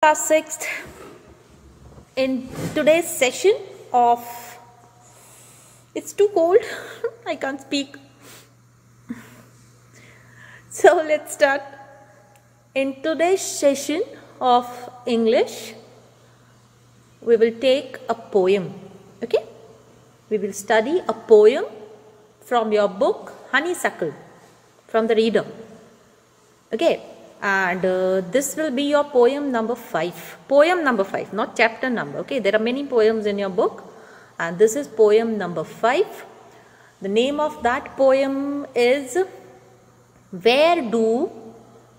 Class 6th. In today's session of, it's too cold, I can't speak. So let's start. In today's session of English, we will take a poem. Okay? We will study a poem from your book Honeysuckle, from the reader. Okay? And this will be your poem number 5. Poem number 5, not chapter number. Okay, there are many poems in your book, and this is poem number 5. The name of that poem is Where Do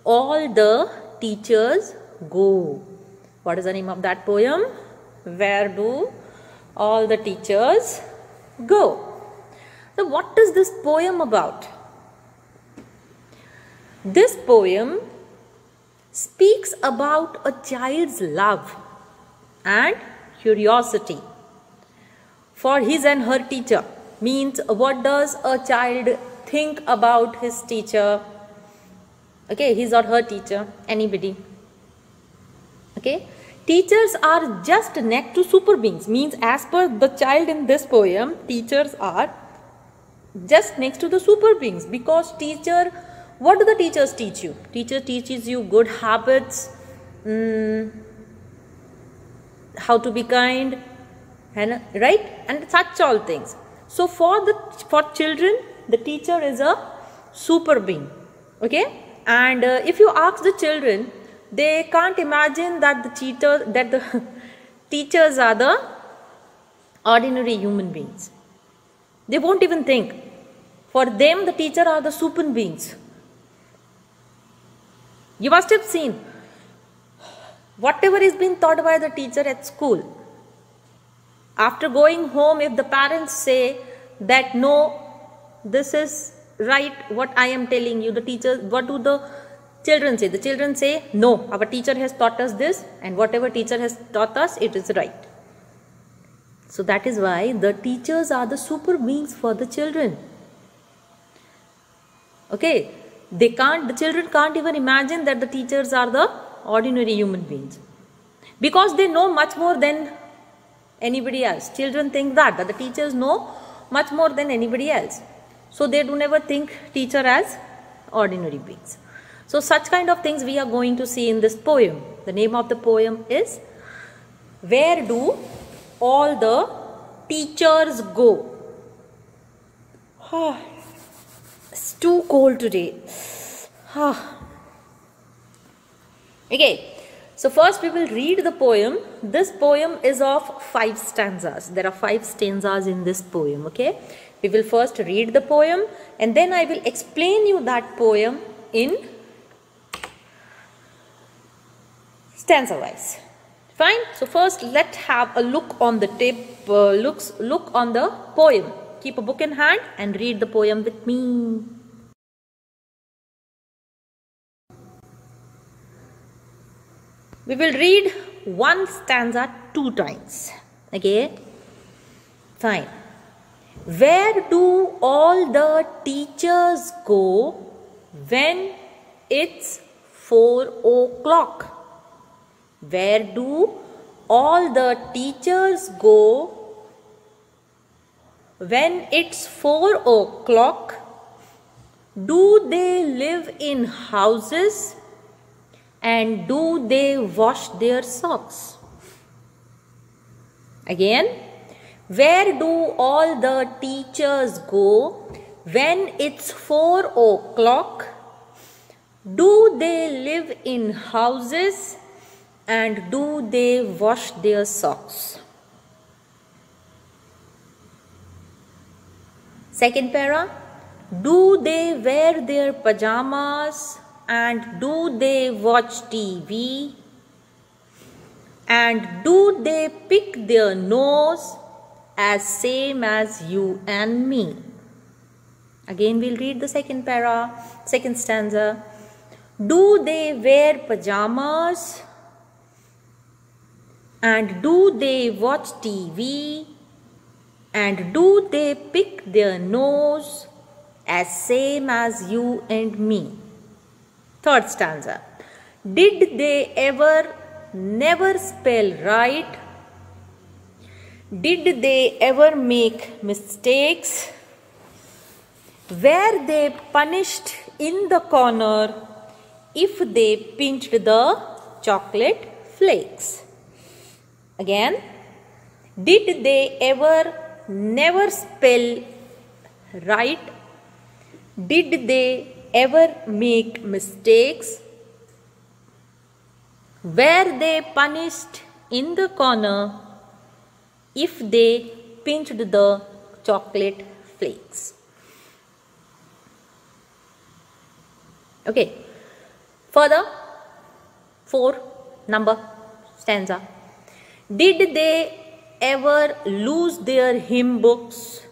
All the Teachers Go? What is the name of that poem? Where Do All the Teachers Go? So what is this poem about? This poem speaks about a child's love and curiosity for his and her teacher. Means, what does a child think about his teacher? Okay, his or her teacher, anybody. Okay, teachers are just next to super beings. Means, as per the child in this poem, teachers are just next to the super beings, because teacher, what do the teachers teach you? Teacher teaches you good habits, how to be kind, and right, and such all things. So for children, the teacher is a super being. Okay, and if you ask the children, they can't imagine that the teachers are the ordinary human beings. They won't even think. For them, the teacher are the super beings. You must have seen whatever is being taught by the teacher at school. After going home, if the parents say that no, this is right, what I am telling you, the teacher, what do the children say? The children say, no, our teacher has taught us this, and whatever teacher has taught us, it is right. So that is why the teachers are the super beings for the children. Okay. The children can't even imagine that the teachers are the ordinary human beings, because they know much more than anybody else. Children think that the teachers know much more than anybody else. So they do never think teacher as ordinary beings. So such kind of things we are going to see in this poem. The name of the poem is Where Do All the Teachers Go? It's too cold today. Okay, so first we will read the poem. This poem is of 5 stanzas. There are 5 stanzas in this poem. Okay, we will first read the poem, and then I will explain you that poem in stanza wise. Fine. So first let's have a look on the tape. Look on the poem. Keep a book in hand and read the poem with me. We will read one stanza 2 times. Okay? Fine. Where do all the teachers go when it's 4 o'clock? Where do all the teachers go when it's 4 o'clock? Do they live in houses? And do they wash their socks? Again, where do all the teachers go when it's 4 o'clock? Do they live in houses? And do they wash their socks? Second para, do they wear their pajamas? And do they watch TV? And do they pick their nose as same as you and me? Again, we'll read the second stanza. Do they wear pajamas? And do they watch TV? And do they pick their nose as same as you and me? Third stanza. Did they ever never spell right? Did they ever make mistakes? Were they punished in the corner if they pinched the chocolate flakes? Again, did they ever never spell right? Did they ever make mistakes? Were they punished in the corner if they pinched the chocolate flakes? Okay, further, 4 number stanza. Did they ever lose their hymn books?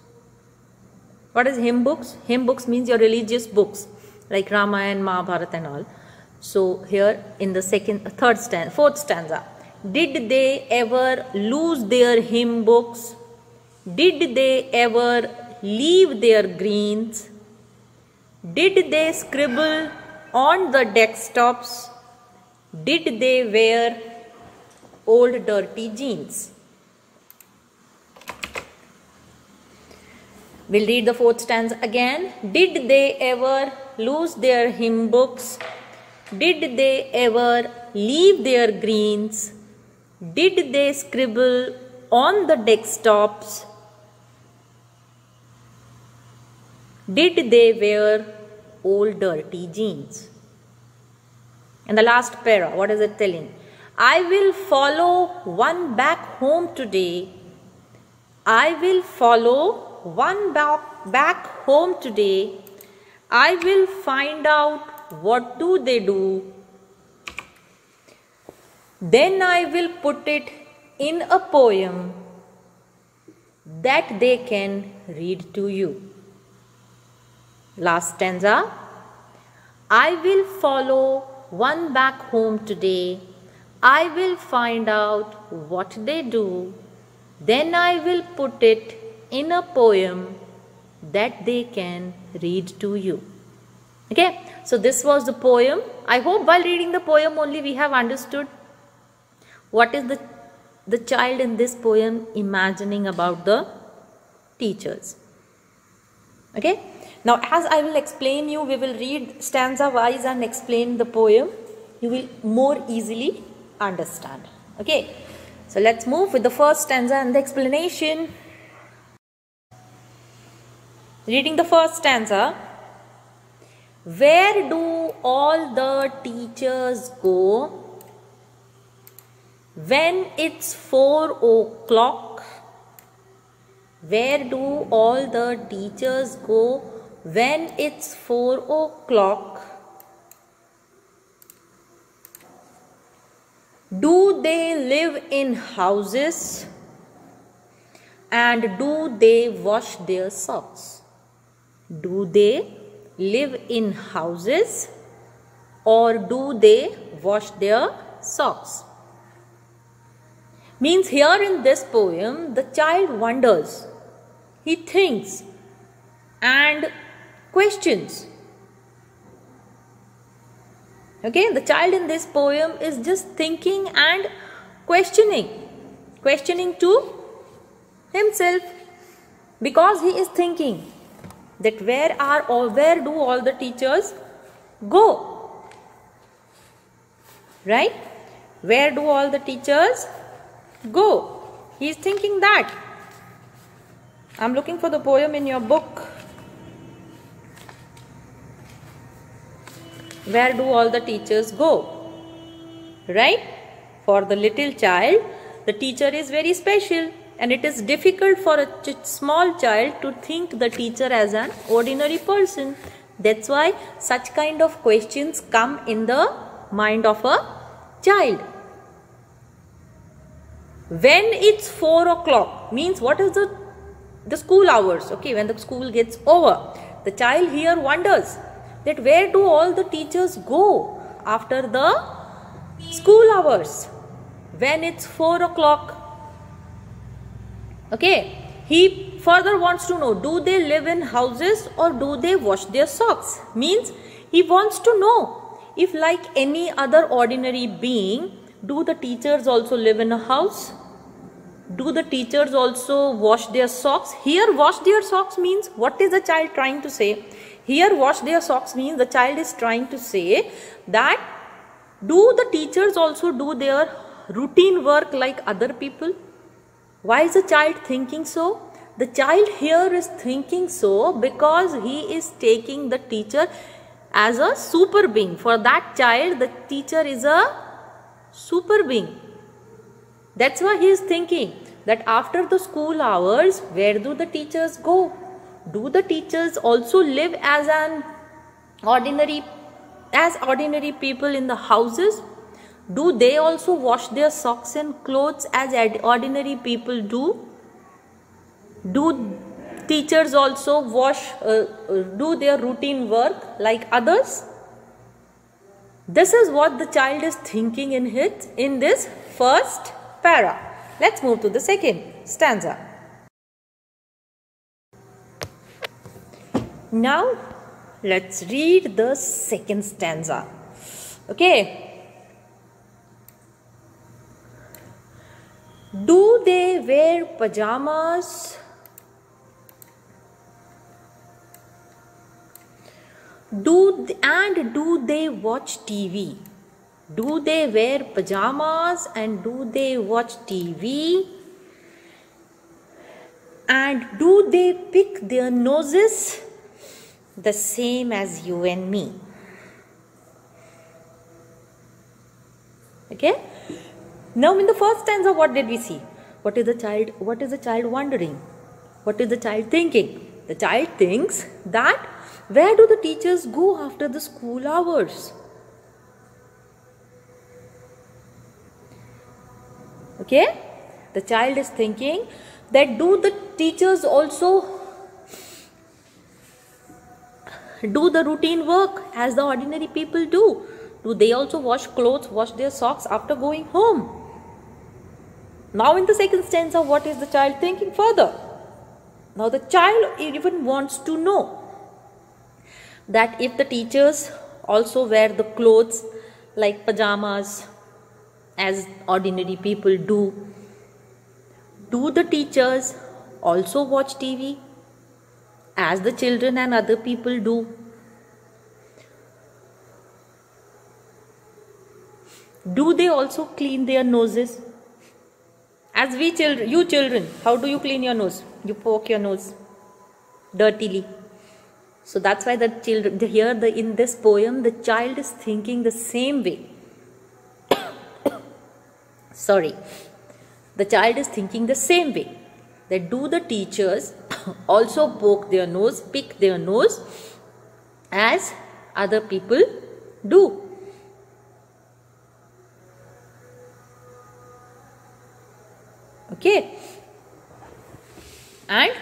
What is hymn books? Hymn books means your religious books like Ramayana, Mahabharata and all. So here in the fourth stanza, did they ever lose their hymn books? Did they ever leave their greens? Did they scribble on the desktops? Did they wear old dirty jeans? We'll read the fourth stanza again. Did they ever lose their hymn books? Did they ever leave their greens? Did they scribble on the desktops? Did they wear old dirty jeans? And the last para, what is it telling? I will follow one back home today. I will follow one back home today. I will find out what do they do. Then I will put it in a poem that they can read to you. Last stanza. I will follow one back home today. I will find out what they do. Then I will put it in a poem that they can read to you. Okay, so this was the poem. I hope while reading the poem only we have understood what is the child in this poem imagining about the teachers. Okay, now as I will explain you, we will read stanza wise and explain the poem. You will more easily understand. Okay, so let's move with the first stanza and the explanation. Reading the first stanza. Where do all the teachers go when it's 4 o'clock? Where do all the teachers go when it's 4 o'clock? Do they live in houses? And do they wash their socks? Do they live in houses or do they wash their socks? Means here in this poem, the child wonders, he thinks and questions. Okay, the child in this poem is just thinking and questioning to himself, because he is thinking that where do all the teachers go? Right? Where do all the teachers go? He is thinking that. I am looking for the poem in your book. Where do all the teachers go? Right? For the little child, the teacher is very special, and it is difficult for a small child to think the teacher as an ordinary person. That's why such kind of questions come in the mind of a child. When it's 4 o'clock means what is the school hours? Okay, when the school gets over, the child here wonders that where do all the teachers go after the school hours when it's 4 o'clock? Okay, he further wants to know, do they live in houses or do they wash their socks? Means he wants to know if, like any other ordinary being, Do the teachers also live in a house? Do the teachers also wash their socks? Here wash their socks means, what is the child trying to say? Here wash their socks means the child is trying to say that do the teachers also do their routine work like other people? Why is the child thinking so? The child here is thinking so because he is taking the teacher as a super being. For that child, the teacher is a super being. That's why he is thinking that after the school hours, where do the teachers go? Do the teachers also live as ordinary people in the houses? Do they also wash their socks and clothes as ordinary people do? Do teachers also do their routine work like others? This is what the child is thinking in this first para. Let's move to the second stanza. Now let's read the second stanza. Okay. Do they wear pajamas? Do they watch TV? Do they wear pajamas and do they watch TV? And do they pick their noses the same as you and me? Okay? Now in the first stanza, what did we see? What is the child wondering? What is the child thinking? The child thinks that where do the teachers go after the school hours? Okay? The child is thinking that do the teachers also do the routine work as the ordinary people do? Do they also wash clothes, wash their socks after going home? Now in the second stanza, what is the child thinking further? Now the child even wants to know that if the teachers also wear the clothes like pajamas as ordinary people do the teachers also watch TV as the children and other people do? Do they also clean their noses? As you children, how do you clean your nose? You poke your nose dirtily. So that's why the children here in this poem, the child is thinking the same way. Sorry. The child is thinking the same way. That do the teachers also pick their nose as other people do? Okay. And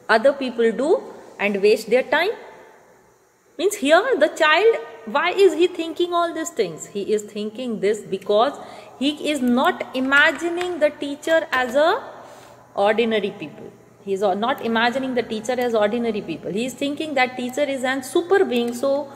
other people do and waste their time? Means here the child, why is he thinking all these things? He is thinking this because he is not imagining the teacher as a ordinary people. He is not imagining the teacher as ordinary people. He is thinking that teacher is an super being. So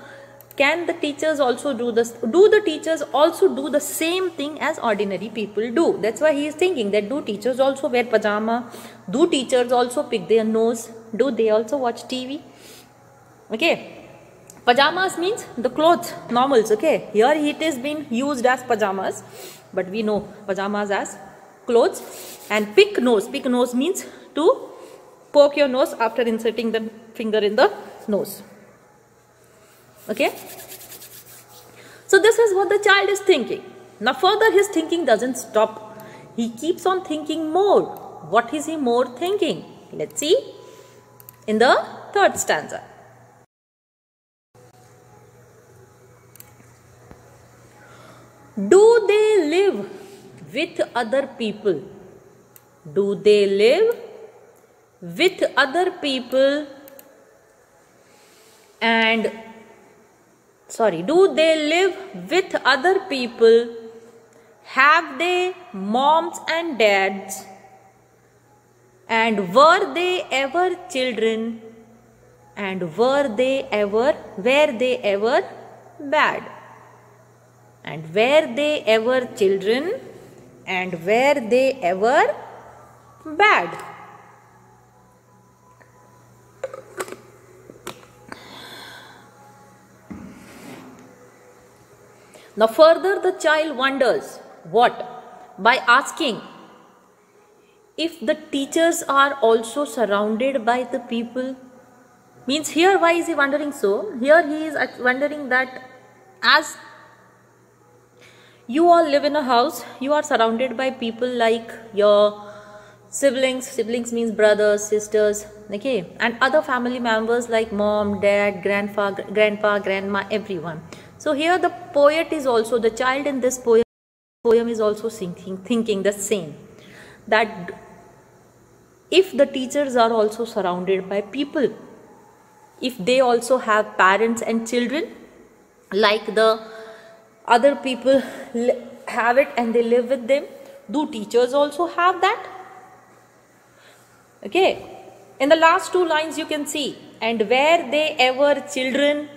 can the teachers also do this? Do the teachers also do the same thing as ordinary people do? That's why he is thinking that do teachers also wear pajama? Do teachers also pick their nose? Do they also watch TV? Okay. Pajamas means the clothes, normals. Okay. Here it is being used as pajamas, but we know pajamas as clothes. And pick nose. Pick nose means to poke your nose after inserting the finger in the nose. Okay. So this is what the child is thinking. Now further his thinking doesn't stop. He keeps on thinking more. What is he more thinking? Let's see in the third stanza. Do they live with other people? Do they live with other people and do they live with other people? Have they moms and dads? And were they ever children? and were they ever bad? And were they ever children, and were they ever bad? Now further the child wonders what? By asking if the teachers are also surrounded by the people. Means here, why is he wondering so? Here he is wondering that as you all live in a house, you are surrounded by people like your siblings means brothers, sisters, okay, and other family members like mom, dad, grandpa, grandma, everyone. So here the poet is also, the child in this poem is also thinking the same, that if the teachers are also surrounded by people, if they also have parents and children like the other people have it and they live with them, do teachers also have that? Okay, in the last two lines you can see, and were they ever children,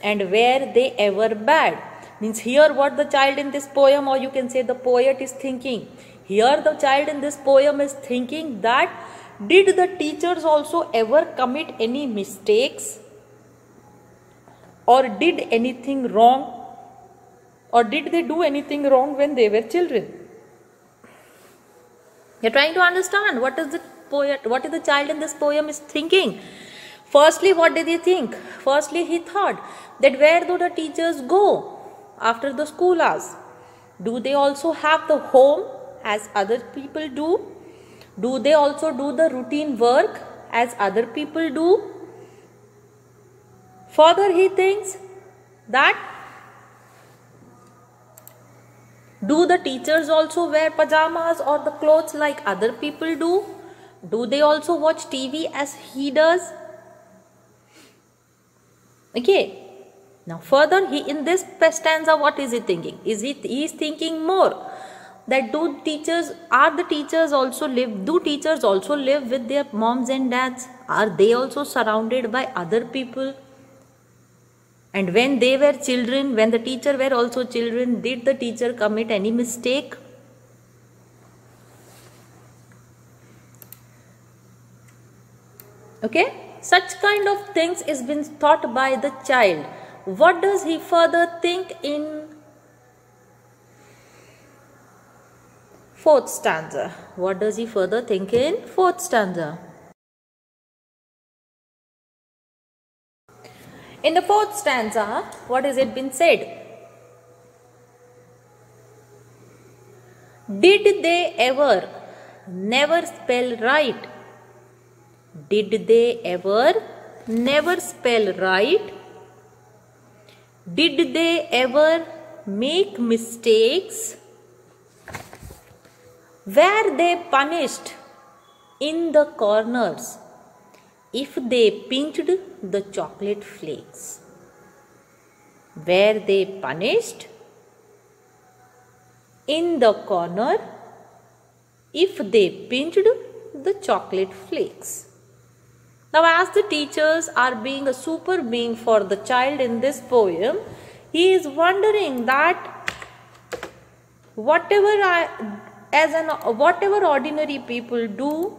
and were they ever bad? Means here what the child in this poem, or you can say the poet, is thinking. Here the child in this poem is thinking that did the teachers also ever commit any mistakes, or did anything wrong, or did they do anything wrong when they were children? You're trying to understand what is the poet, what is the child in this poem is thinking. Firstly, what did he think? Firstly, he thought that where do the teachers go after the school hours? Do they also have the home as other people do? Do they also do the routine work as other people do? Further, he thinks that do the teachers also wear pajamas or the clothes like other people do? Do they also watch TV as he does? Okay. Now further, he in this stanza, what is he thinking? He is thinking more that do teachers also live with their moms and dads? Are they also surrounded by other people? And when they were children, when the teacher were also children, did the teacher commit any mistake? Okay, such kind of things is been thought by the child. What does he further think in fourth stanza? What does he further think in fourth stanza? In the fourth stanza, what has it been said? Did they ever never spell right? Did they ever never spell right? Did they ever make mistakes? Were they punished in the corners if they pinched the chocolate flakes? Were they punished in the corner if they pinched the chocolate flakes? Now, as the teachers are being a super being for the child in this poem, he is wondering that whatever ordinary people do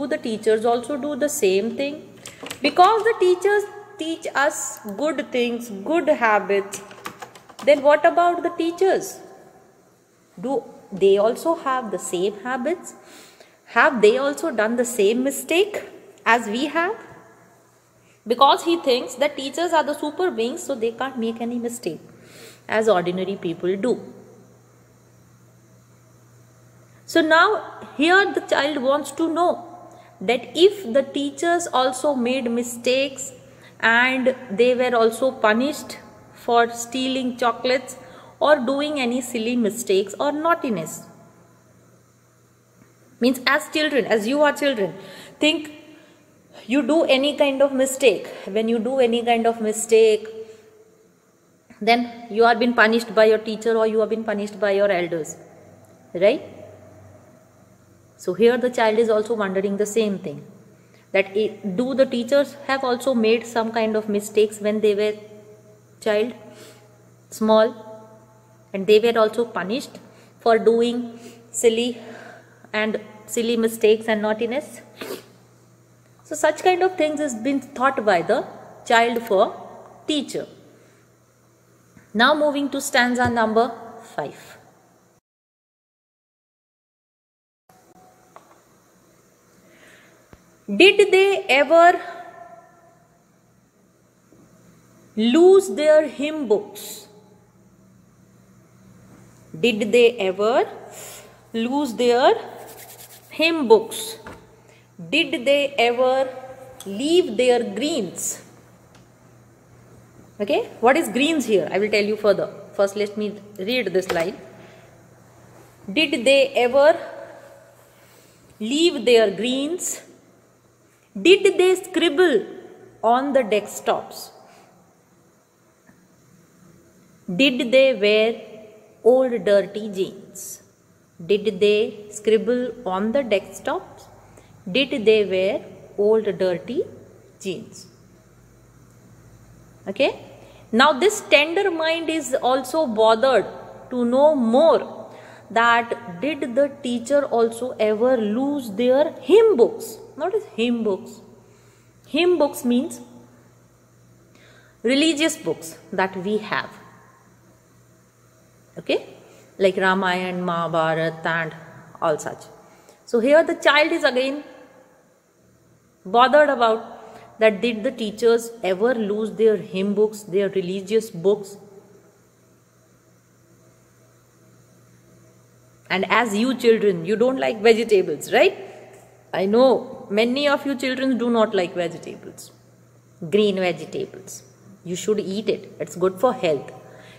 the teachers also do the same thing? Because the teachers teach us good things, good habits, then what about the teachers? Do they also have the same habits? Have they also done the same mistake as we have? Because he thinks that teachers are the super beings, so they can't make any mistake as ordinary people do. So now here the child wants to know that if the teachers also made mistakes and they were also punished for stealing chocolates or doing any silly mistakes or naughtiness. Means as children, as you are children, think you do any kind of mistake. When you do any kind of mistake, then you are being punished by your teacher or you have been punished by your elders, right? So here the child is also wondering the same thing, That do the teachers have also made some kind of mistakes when they were child, small, and they were also punished for doing silly mistakes and naughtiness? So such kind of things is been taught by the child for teacher. Now moving to stanza number 5. Did they ever lose their hymn books? Did they ever lose their hymn books? Did they ever leave their greens? Okay, what is greens here? I will tell you further. First, let me read this line. Did they ever leave their greens? Did they scribble on the desktops? Did they wear old dirty jeans? Did they scribble on the desktops? Did they wear old dirty jeans? Okay. Now this tender mind is also bothered to know more that did the teacher also ever lose their hymn books? What is hymn books? Hymn books means religious books that we have. Okay, like Ramayana, Mahabharata and all such. So here the child is again bothered about that did the teachers ever lose their hymn books, their religious books? And as you children, you don't like vegetables, right? I know many of you children do not like vegetables, green vegetables. You should eat it. It's good for health.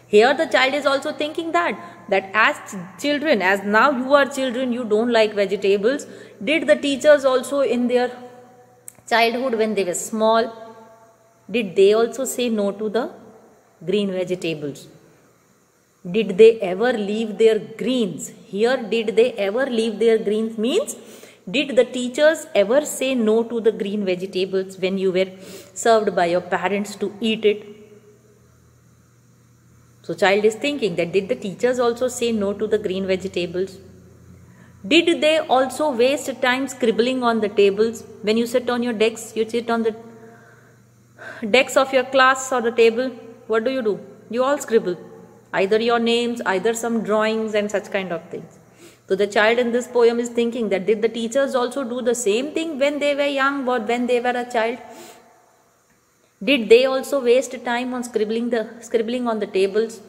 Here the child is also thinking that as children, as now you are children, you don't like vegetables. Did the teachers also in their childhood when they were small, did they also say no to the green vegetables? Did they ever leave their greens? Here, did they ever leave their greens means, did the teachers ever say no to the green vegetables when you were served by your parents to eat it? So child is thinking that did the teachers also say no to the green vegetables? Did they also waste time scribbling on the tables? When you sit on your decks, you sit on the decks of your class or the table, what do? You all scribble. Either your names, either some drawings and such kind of things. So the child in this poem is thinking that did the teachers also do the same thing when they were young or when they were a child? Did they also waste time on scribbling on the tables?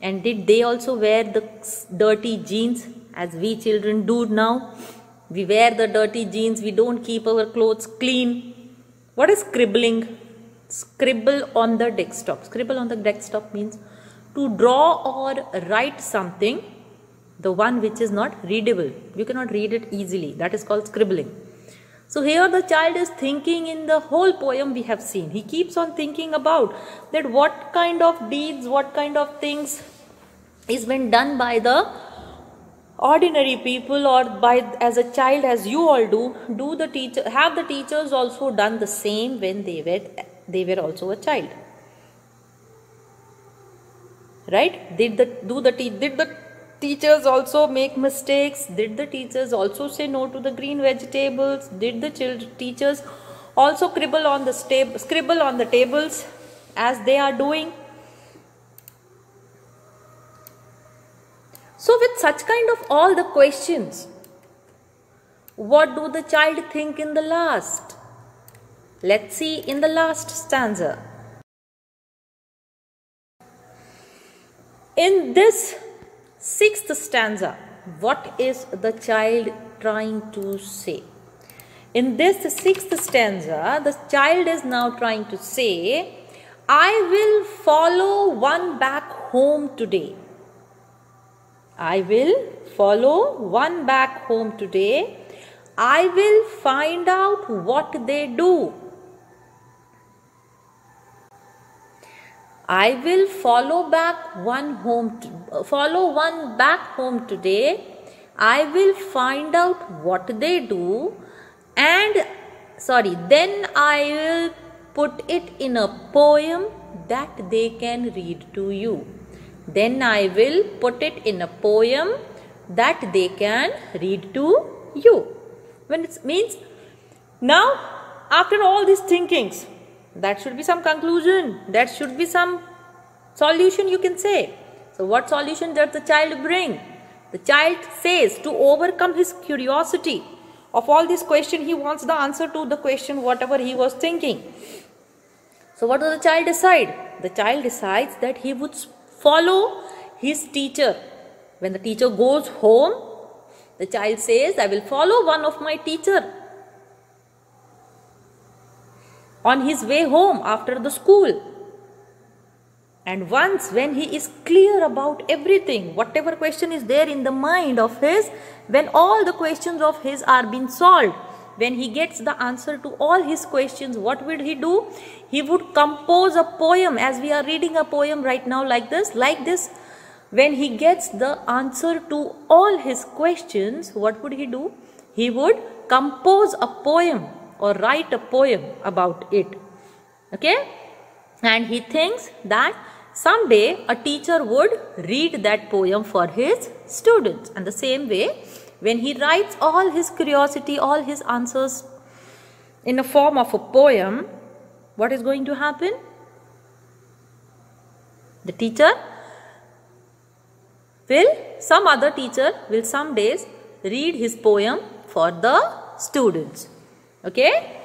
And did they also wear the dirty jeans as we children do now? We wear the dirty jeans, we don't keep our clothes clean. What is scribbling? Scribble on the desktop. Scribble on the desktop means to draw or write something, the one which is not readable. You cannot read it easily. That is called scribbling. So here the child is thinking in the whole poem we have seen. He keeps on thinking about that what kind of deeds, what kind of things is been done by the ordinary people or by as a child as you all do. Have the teachers also done the same when they were also a child? Right? Did the teachers also make mistakes? Did the teachers also say no to the green vegetables? Did the teachers also scribble on the tables as they are doing? So with such kind of all the questions, what do the child think in the last? Let's see in the last stanza. In this 6th stanza, what is the child trying to say? In this 6th stanza, the child is now trying to say, I will follow one back home today. I will follow one back home today. I will find out what they do. I will follow one back home today. I will find out what they do. then I will put it in a poem that they can read to you. Then I will put it in a poem that they can read to you. When it means, now after all these thinkings, that should be some conclusion, that should be some solution you can say. So what solution does the child bring? The child says, to overcome his curiosity of all this question, he wants the answer to the question whatever he was thinking. So what does the child decide? The child decides that he would follow his teacher. When the teacher goes home, the child says, I will follow one of my teacher on his way home after the school. And once when he is clear about everything, whatever question is there in the mind of his, when all the questions of his are being solved, when he gets the answer to all his questions, what would he do? He would compose a poem, as we are reading a poem right now like this. When he gets the answer to all his questions, what would he do? He would compose a poem or write a poem about it. Okay? And he thinks that someday a teacher would read that poem for his students. And the same way, when he writes all his curiosity, all his answers in a form of a poem, what is going to happen? Some other teacher will some days read his poem for the students. Okay?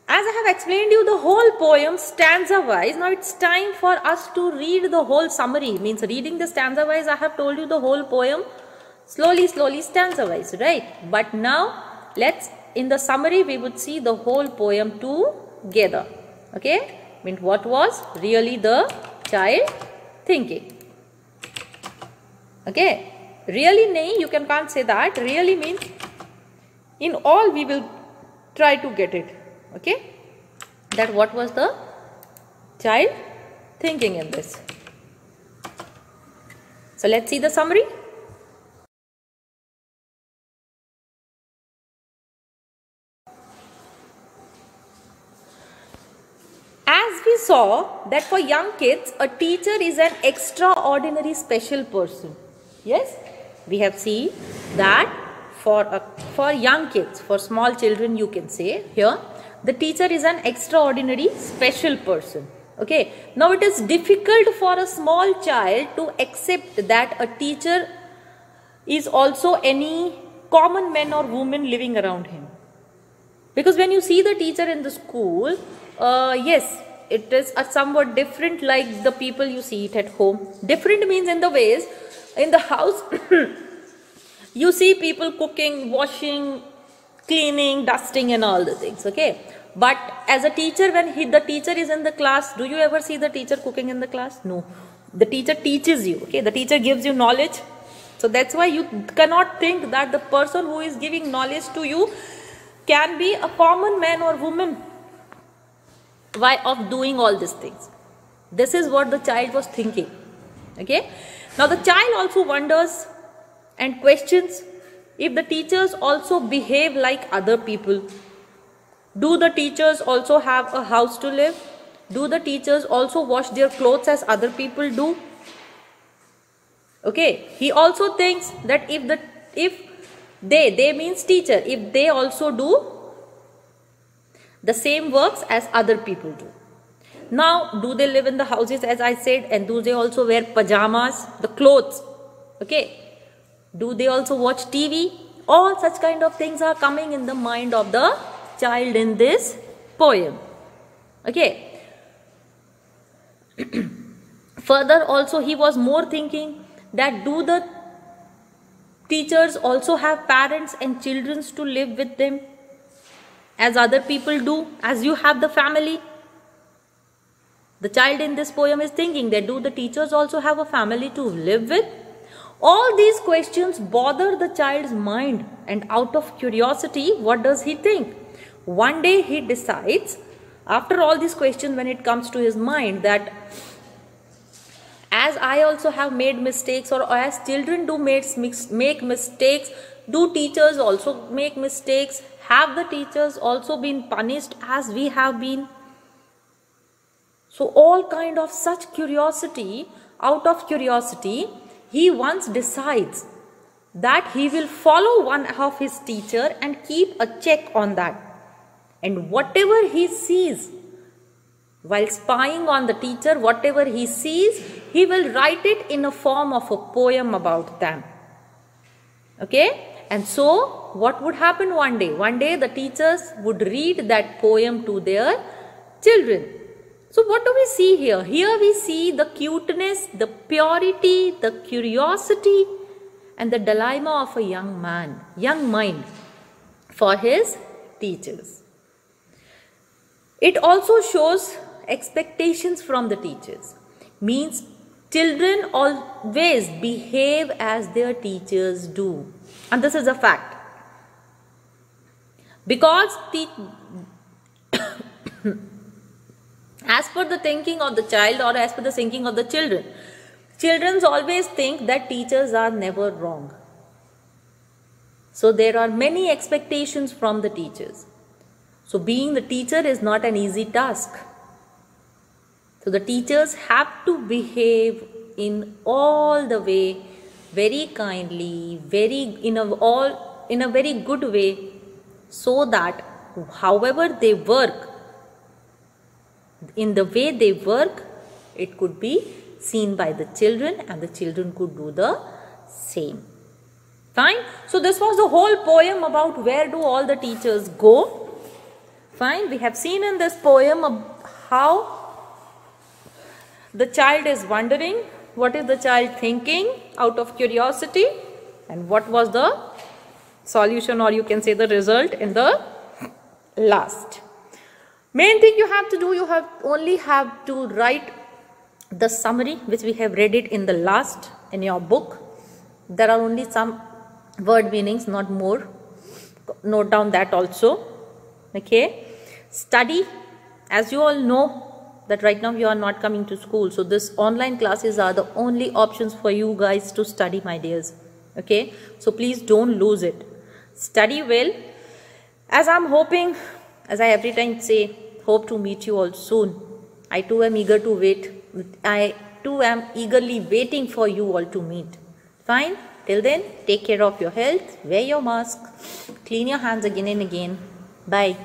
As I have explained you the whole poem stanza wise, now it's time for us to read the whole summary. Means reading the stanza wise, I have told you the whole poem slowly stanza wise, right? But now in the summary we would see the whole poem together. Okay? Means what was really the child thinking. Okay? Really nahi, you can't say that. Really means in all we will try to get it. Okay, that what was the child thinking in this. So let's see the summary. As we saw that for young kids, a teacher is an extraordinary special person. Yes, we have seen that for young kids, for small children, you can say here, the teacher is an extraordinary special person. Okay. Now it is difficult for a small child to accept that a teacher is also any common man or woman living around him. Because when you see the teacher in the school, yes, it is somewhat different like the people you see it at home. Different means in the ways, in the house, you see people cooking, washing, cleaning, dusting and all the things. Okay. But as a teacher, when the teacher is in the class, do you ever see the teacher cooking in the class? No. The teacher teaches you. Okay. The teacher gives you knowledge. So that's why you cannot think that the person who is giving knowledge to you can be a common man or woman of doing all these things. This is what the child was thinking. Okay. Now the child also wonders and questions if the teachers also behave like other people. Do the teachers also have a house to live? Do the teachers also wash their clothes as other people do? Okay. He also thinks that if they means teacher, if they also do the same works as other people do. Now, do they live in the houses as I said, and do they also wear pajamas, the clothes? Okay. Do they also watch TV? All such kind of things are coming in the mind of the child in this poem. Okay. Further also he was more thinking that do the teachers also have parents and children to live with them as other people do, as you have the family? The child in this poem is thinking that do the teachers also have a family to live with? All these questions bother the child's mind, and out of curiosity, what does he think? One day he decides, after all these questions, when it comes to his mind, that as I also have made mistakes, or as children do make mistakes, Do teachers also make mistakes? Have the teachers also been punished as we have been? So all kind of such curiosity, out of curiosity, he once decides that he will follow one of his teacher and keep a check on that. And whatever he sees, while spying on the teacher, whatever he sees, he will write it in a form of a poem about them. Okay? And so, what would happen one day? One day the teachers would read that poem to their children. So, what do we see here? Here we see the cuteness, the purity, the curiosity, and the dilemma of a young mind for his teachers. It also shows expectations from the teachers. Means children always behave as their teachers do. And this is a fact. Because as per the thinking of the child or as per the thinking of the children, children always think that teachers are never wrong. So there are many expectations from the teachers. So being the teacher is not an easy task. So the teachers have to behave in all the way, very kindly, in a very good way, so that however they work, in the way they work, it could be seen by the children and the children could do the same. Fine. So this was the whole poem about where do all the teachers go. Fine. We have seen in this poem how the child is wondering, what is the child thinking out of curiosity, and what was the solution, or you can say the result in the last. Main thing you have to do, you only have to write the summary which we have read it in the last in your book. There are only some word meanings, not more. Note down that also. Okay. Study. As you all know that right now you are not coming to school. So this online classes are the only options for you guys to study, my dears. Okay. So please don't lose it. Study well. As I'm hoping, as I every time say, hope to meet you all soon. I too am eager to wait. I too am eagerly waiting for you all to meet. Fine. Till then, take care of your health. Wear your mask. Clean your hands again and again. Bye.